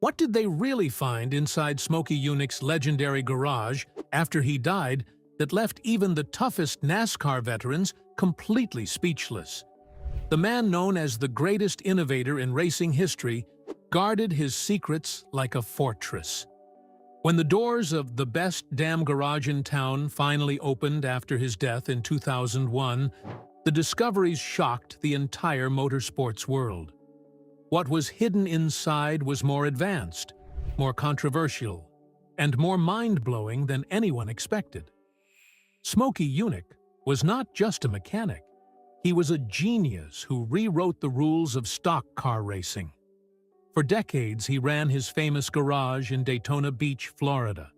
What did they really find inside Smokey Yunick's legendary garage after he died that left even the toughest NASCAR veterans completely speechless? The man known as the greatest innovator in racing history guarded his secrets like a fortress. When the doors of the best damn garage in town finally opened after his death in 2001, the discoveries shocked the entire motorsports world. What was hidden inside was more advanced, more controversial, and more mind-blowing than anyone expected. Smokey Yunick was not just a mechanic. He was a genius who rewrote the rules of stock car racing. For decades, he ran his famous garage in Daytona Beach, Florida,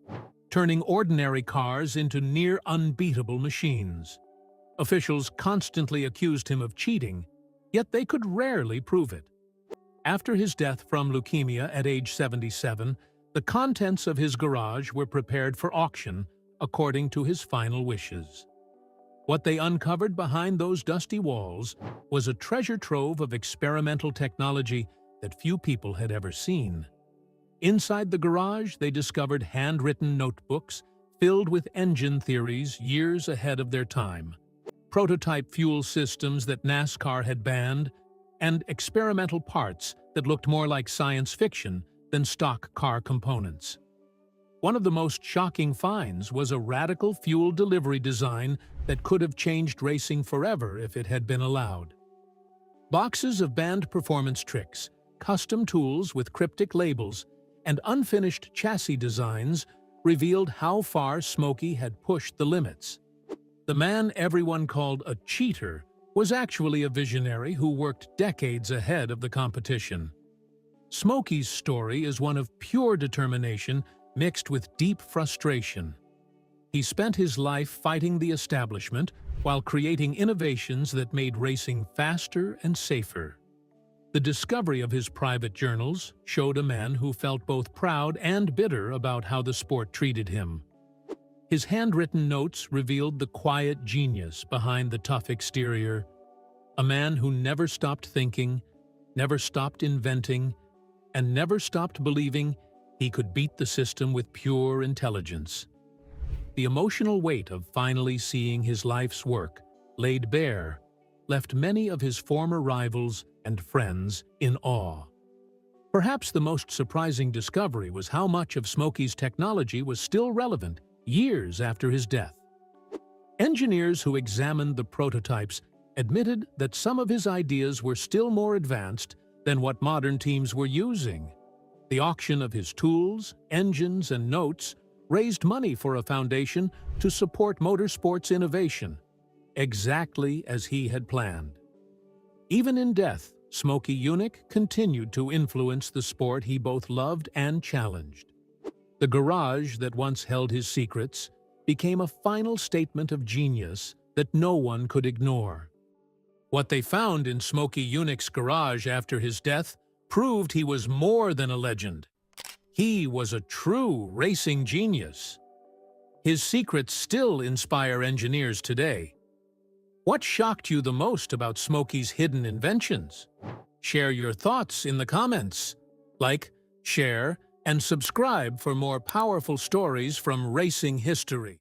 turning ordinary cars into near-unbeatable machines. Officials constantly accused him of cheating, yet they could rarely prove it. After his death from leukemia at age 77, the contents of his garage were prepared for auction according to his final wishes. What they uncovered behind those dusty walls was a treasure trove of experimental technology that few people had ever seen. Inside the garage, they discovered handwritten notebooks filled with engine theories years ahead of their time, prototype fuel systems that NASCAR had banned, and experimental parts that looked more like science fiction than stock car components. One of the most shocking finds was a radical fuel delivery design that could have changed racing forever if it had been allowed. Boxes of banned performance tricks, custom tools with cryptic labels, and unfinished chassis designs revealed how far Smokey had pushed the limits. The man everyone called a cheater was actually a visionary who worked decades ahead of the competition. Smokey's story is one of pure determination mixed with deep frustration. He spent his life fighting the establishment while creating innovations that made racing faster and safer. The discovery of his private journals showed a man who felt both proud and bitter about how the sport treated him. His handwritten notes revealed the quiet genius behind the tough exterior, a man who never stopped thinking, never stopped inventing, and never stopped believing he could beat the system with pure intelligence. The emotional weight of finally seeing his life's work laid bare left many of his former rivals and friends in awe. Perhaps the most surprising discovery was how much of Smokey's technology was still relevant years after his death. Engineers who examined the prototypes admitted that some of his ideas were still more advanced than what modern teams were using. The auction of his tools, engines, and notes raised money for a foundation to support motorsports innovation, exactly as he had planned. Even in death, Smokey Yunick continued to influence the sport he both loved and challenged. The garage that once held his secrets became a final statement of genius that no one could ignore. What they found in Smokey Yunick's garage after his death proved he was more than a legend. He was a true racing genius. His secrets still inspire engineers today. What shocked you the most about Smokey's hidden inventions? Share your thoughts in the comments. Like, share, and subscribe for more powerful stories from racing history.